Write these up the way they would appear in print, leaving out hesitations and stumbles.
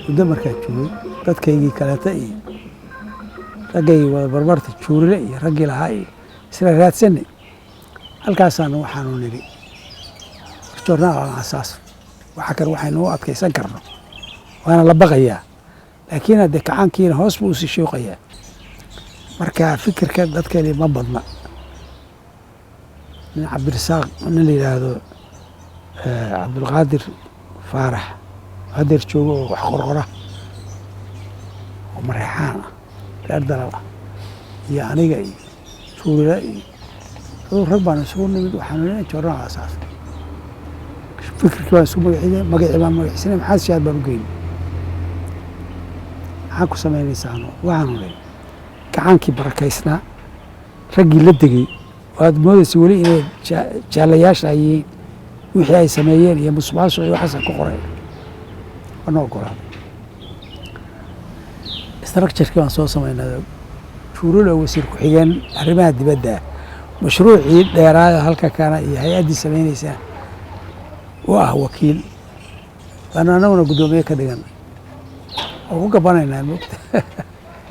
muddo markaa joogay dadkaygii kaleeta iyo raggaygii wada barbarta juurile iyo raggii lahaa iyo isla raadsanay halkaasaana waxaanu nidhi joornaal aan asaas waxa kan waxaynu u adkaysan karno waana la baqayaa laakiin haddee kacaankiina hoos buu usii shooqayaa marka fikirka dadkeeni ma badna nin cabdirasaaq nin la yidhaahdo cabdulqaadir faarax hadeer joogo oo wax qorqora oo mareexaan ah reer dalal ah iyo aniga iyo juurila iyo aduu rag baan isugu nimid waxaanu leeyahay joornaal asaas fikirkii baan isu magacii baan magaciisanay maxaad shaad baan u geynay maxaa ku samaynaysaano waxaanu leeyahay gacaankii barakaysnaa raggii la degay waad moodaysa weli inay jaalayaasha yihiin wixii ay sameeyeen iyo musuqmaasuq iyo waxaasa ku qoray wana ogolaaday structurekii baan soo samaynaa juurilo wasiir ku-xigeen arrimaha dibadda mashruucii dheeraada halka kana iyo hay-addii samaynaysaa u ah wakiil baanu annaguna guddoomiye ka dhigan oo ku gabanaynaa mogta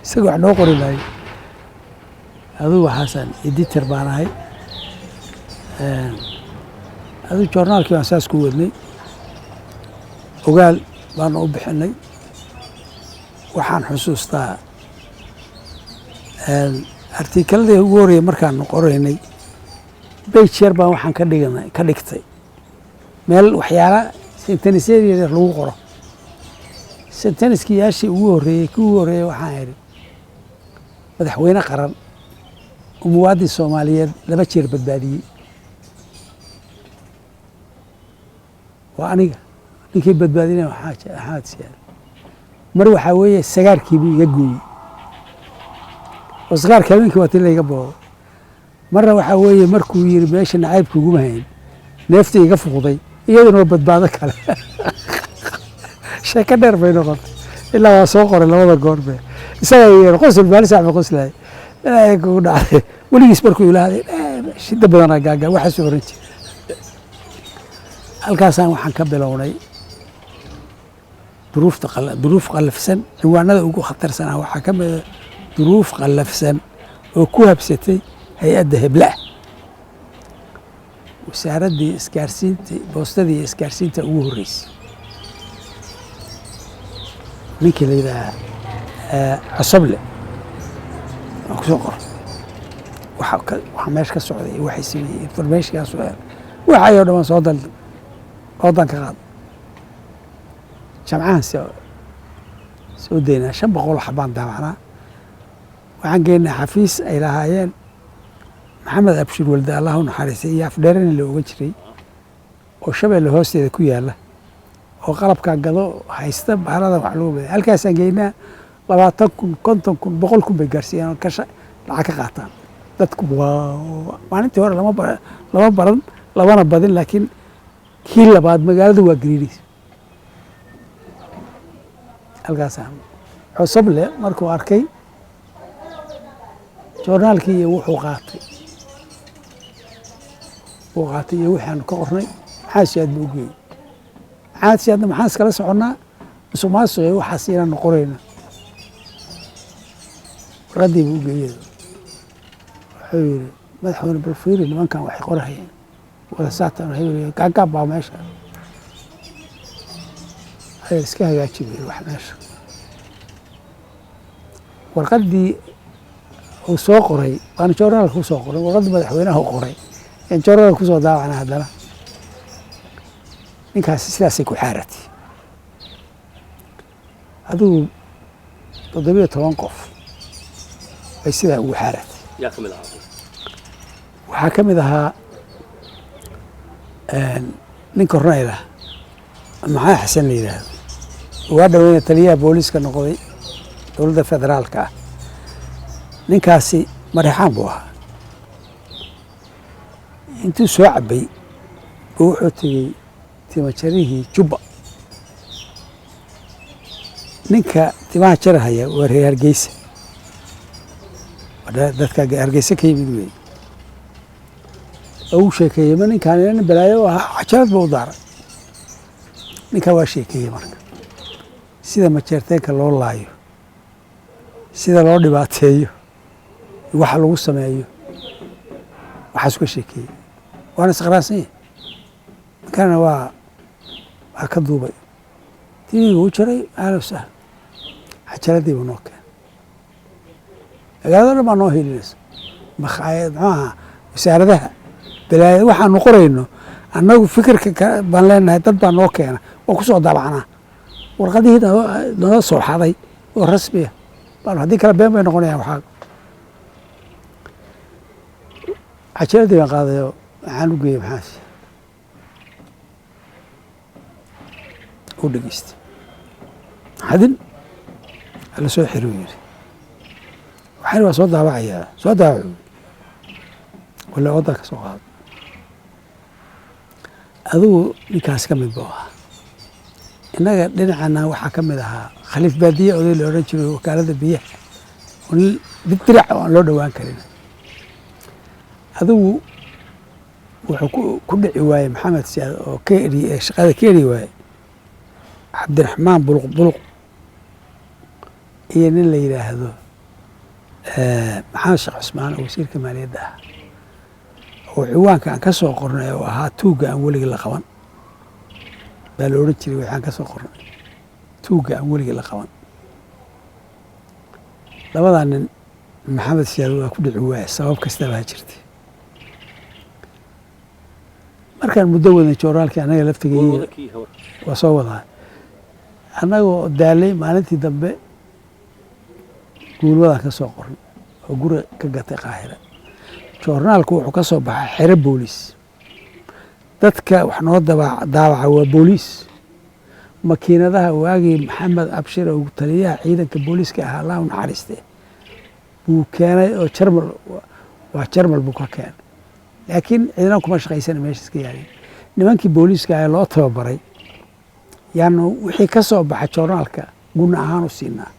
isaga wax noo qori maayo aduu waxaasaan editor baan ahay aduu joornaalkii baan saas ku wadnay ogaal baanu u bixinay waxaan xusuustaa artikaladii ugu horreeyey markaanu qoraynay beyjeer baan waxaan ka dhigtay meel waxyaala sentenisyada yaryar lagu qoro senteniskii yaashii ugu horreeyey kii ugu horreeyey waxaan idhi madaxweyne qaran oo muwaadin soomaaliyeed 2 jeer badbaadiyey waa aniga ninkii badbaadinaya maxamed siyaad mar waxaa weeye sagaarkiibuu iga gooyey oo sagaarka habeenkii waa tii layga booday marna waxaa weeye markuu yidhi meesha nacaybka uguma hayn neefta iga fuqday iyaduna waa badbaado kale sheeko dheer bay noqotay ilaa waa soo qoray labada goorbe isaga yidhi qosol maalis axmed qoslaay ilaahay kugu dhacday weligiis markuu ilaahay shida badanaa gaagaa waxaasuu oran jiray halkaasaan waxaan ka bilownay duruuf qallafsan ciwaanada ugu khatarsanaa waxaa ka mida duruuf qallafsan oo ku habsatay hay-adda heblaah wasaaraddii isgaarsiinta boostadii isgaarsiinta ugu horreysay ninkii la yidhaahaa cosoble waan ku soo qoray waxa meesha ka socday iyo waxay sameeyey informationkaas waxayoo dhan waan soo dalday oodan ka qaad jamcahan soo daynaa 500 xabaan daawacnaa waxaan geynaa xafiis ay lahaayeen maxamed abshir walde allah u naxariistay iyo afdheerani la ogan jiray oo shabeelle hoosteeda ku yaala oo qalabkaa gado haysta bahalada wax lagu baday halkaasaan geynaa 20 kun 50 kun 100 kun bay gaarsiiyaan oo lacag ka qaataan dadku maalintii hore lama baran labana badin laakiin kii labaad magaalada waa gariiris halkaasaan cosoble markuu arkay joornaalkii iyo wuxuu qaatay iyo waxaanu ka qornay maxaa siyaad buu geeyey maxaa siyaadna maxaan iskala soconnaa musuqmaasuq iyo waxaas inaanu qorayna warqaddii buu geeyey wuxuu yidhi madaxweyne balfiiri nimankan waxay qorahayeen wada saatan gaagaab baa meesha hayr iska hagaaji bay wax meesha warqaddii uu soo qoray baana joornaalka ku soo qoray warqaddii madaxweynaha u qoray in joornaalka ku soo daawacna haddana ninkaasi sidaasay ku xaaratay adigu 17 qof bay sidaa ugu xaaratay waxaa ka mid ahaa nin korneyla maxaa xasan la yidhaahdo waa dhaweyna taliyaha booliiska noqday dowladda federaalka ah ninkaasi mareexaan buu ahaa intuu soo cabay buu wuxuu tegey timajarihii jubba ninka timaha jarahaya waa reer hargeysa dadka hargeysa ka yimid wey oo uu sheekeeyey ma ninkaan ina balaayo ahaa cajalad buu u daaray ninkaa waa sheekeeyey marka sida majeerteenka loo laayo sida loo dhibaateeyo waxa lagu sameeyo waxaas ka sheekeeyey waana isqaraarsan yahay markaana waa ka duubay tiiviga u jiray ahlan wasahlan xajaladii buu noo keenay magaalada dhan baa noo helinaysa muxuu ahaa wasaaradaha balaayada waxaanu qorayno annagu fikirka baan leenahay dad baa noo keena oo ku soo daabacnaa warqadihii noo soo xaday oo rasmiya baan haddii kale been bay noqonayaan waxaa cajaladii baan qaadayoo waxaan u geeyey maxaas u dhegeystay xadin ala soo xiri u yidhi waxaan waa soo daawacayaa soo daawac walla waddaa ka soo qaado adigu ninkaas ka mid buu ahaa innaga dhinacana waxaa ka mid ahaa khaliif baadiye oday la odhan jiray wakaaladda biyaha oo nin dirac oo aan loo dhowaan karin adigu wuxuu ku dhici waayey maxamed siyaad oo ka eri shaqada ka eri waaye cabdiraxmaan buluq buluq iyo nin la yidhaahdo maxamed sheekh cusmaan oo wasiirka maaliyadda ah oo ciwaanka aan ka soo qornay oo ahaa tuugga aan weligii la qaban baa la odhan jiray waxaan ka soo qornay tuugga aan weligii la qaban labadaa nin maxamed siyaad waa ku dhici waaya sabab kastaba ha jirtay markaan muddo wadan jooraalkii annaga laftigeeya waa soo wadaa annagoo daalay maalintii dambe guulwadaan ka soo qornay oo guri ka gatay qaahira joornaalku wuxuu ka soo baxay xero booliis dadka wax noo daawaca waa booliis makiinadaha waagii maxamed abshir oo taliyaha ciidanka booliiska ahaa allah u naxariiste buu keenay oo jarmal waa jarmal buu ka keenay laakiin ciidan kuma shaqaysana meesha iska yaalin nimankii booliiska ayaa loo tababaray yaanu wixii ka soo baxa joornaalka guna ahaan u siinaa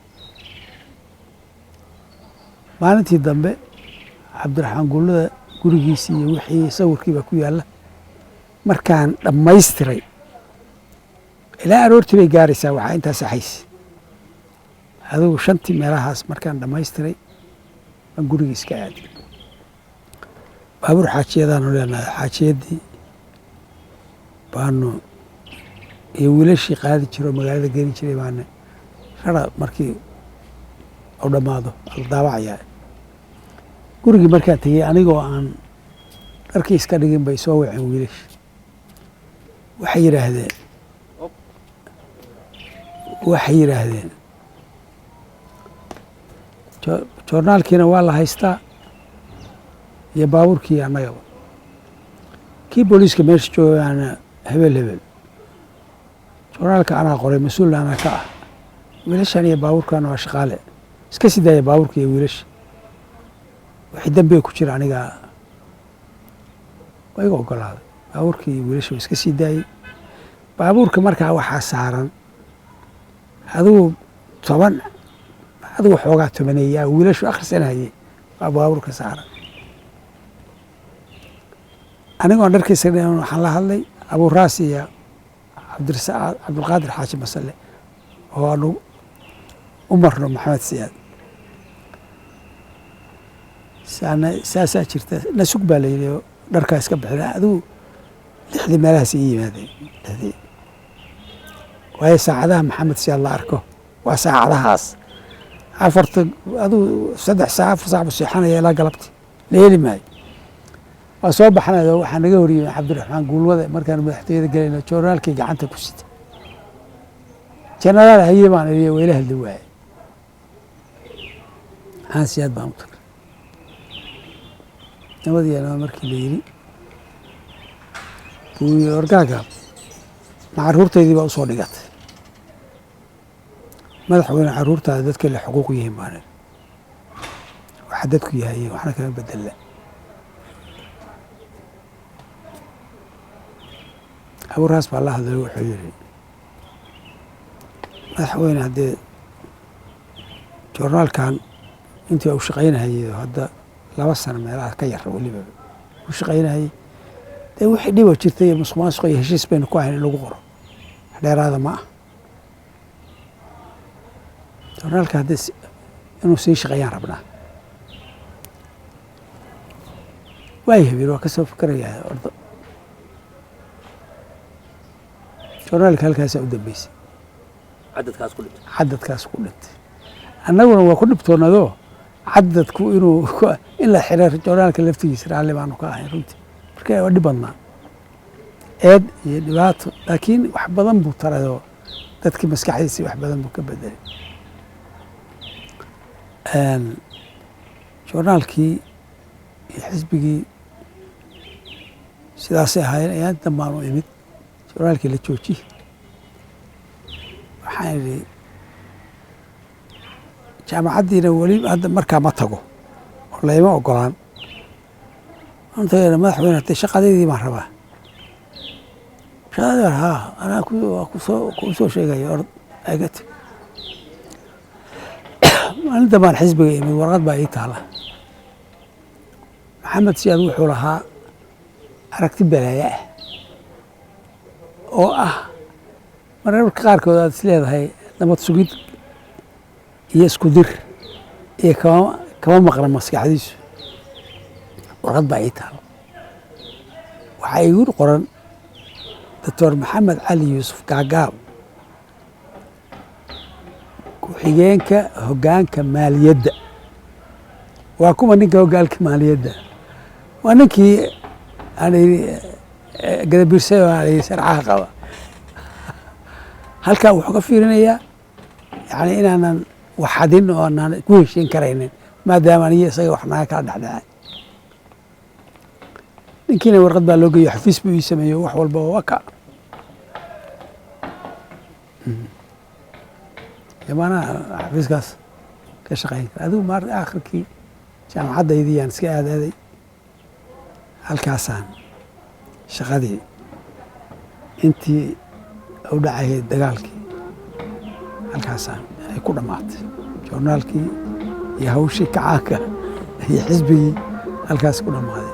maalintii dambe cabdiraxmaan guullada gurigiisii iyo wixii sawirkiiba ku yaalla markaan dhammaystiray ilaa aroortii bay gaaraysaa waxaa intaa saxaysa adigu 5 meelahaas markaan dhammaystiray baan gurigiis ka aaday baabuur xaajiyadaanu leenahay xaajiyaddii baanu iyo wiilashii qaadi jiro magaalada geeni jiray baana rara markii u dhammaado la daawacayaa gurigii markaan tegey anigoo aan dharkii iska dhigin bay soo waceen wiilash waxay yidhaahdeen joornaalkiina waa la haystaa iyo baabuurkii annagaba kii booliiska meesha joogaana hebel joornaalka anaa qoray mas-uulna anaa ka ah wiilashan iyo baabuurkaana waa shaqaale iska sii daaya baabuurka iyo wiilasha wixii dambiga ku jira aniga waa iga ogolaaday baabuurka iyo wiilasha waa iska sii daayey baabuurka markaa waxaa saaran adigu xoogaa 10 wiilashu akhrisanayay waa baabuurka saaran anigoon dharkiisa dhiman waxaan la hadlay aburaas iyo cabdulqaadir xaaji masale oo aanu u marno maxamed siyaad saasaa jirta nasug baa la yidhi oo dharkaa iska bixina adigu 6 meelahaas ii yimaadeen waayo saacadaha maxamed siyaad la arko waa saacadahaas 4 adigu 3 saac 4 saac buu seexanaya ilaa galabti la heli maayo waa soo baxnayo waxaa naga horiyey cabdiraxmaan guulwade markaan madaxtooyada gelayno joornaalkii gacanta ku sita jenaraal haye baan iriye weyla hadli waaye maxaan siyaad baan u tagay nabadyaanaa markii la yidhi buu yii orgaagaab ma carruurtaydii baa usoo dhigatay madaxweyne carruurtaada dadka le xuquuq yihiin baan iri waxa dadku yahaye waxna kama bedella aburaas baa la hadlay wuxuu yidhi madaxweyne haddee joornaalkan intii u shaqaynahayey hadda 2 sano meelaha ka yar weliba u shaqaynahayey dee wixii dhibo jirtay iyo musuqmaasuq iyo heshiis baynu ku ahayn in lagu qoro dheeraada ma ah joornaalka hadda inuu sii shaqeeyaan rabnaa waay habeen waa ka soo fikirayaa ordo joornaalka halkaasaa u dambeysay cadadkaas ku dhintay annaguna waa ku dhibtoonadoo cadadku inuu in la xiro joornaalka laftigiisa raalli baanu ka ahayn runtii marka waa dhib badnaa eed iyo dhibaato laakiin wax badan buu tarayoo dadkii maskaxdiisii wax badan buu ka bedelay joornaalkii iyo xisbigii sidaasay ahaayeen ayaan dambaan u imid joornaalkii la jooji waxaan idhi jaamacaddiina weli hadda markaa ma tago oo layma ogolaan antagana madaxweyne hatay shaqadeydii baan rabaa shaqadii baan haa anaa kuu soo sheegaya ord agati maalinta baan xisbiga imid warqad baa ii taala maxamed siyaad wuxuu lahaa aragti balaaya ah oo ah mararka qaarkood aad is leedahay nabad sugid iyo isku dir iyo kama maqla maskaxdiisu warqad baa ii taalo waxaa igu qoran doctor maxamed cali yuusuf gaagaab ku-xigeenka hoggaanka maaliyadda waa kuma ninka hoggaanka maaliyadda waa ninkii aan gadabiirsay oo aan sharcaha qaba halkaa wuxuu ka fiirinayaa yani inaanan waxadin oo aanan ku heshiin karaynin maadaama aniyo isaga wax naga kala dhexdhacay ninkiina warqad baa loo geeyo xafiis buu ii sameeyo wax walba oo waka yamaanaha xafiiskaas ka shaqayn kara adigu maar aakhirkii jaamacaddaydii yaan iska aadaaday halkaasaan shaqadii intii u dhacayay dagaalkii halkaasaan ay ku dhammaatay joornaalkii iyo hawshii kacaanka iyo xisbigii halkaas ku dhammaaday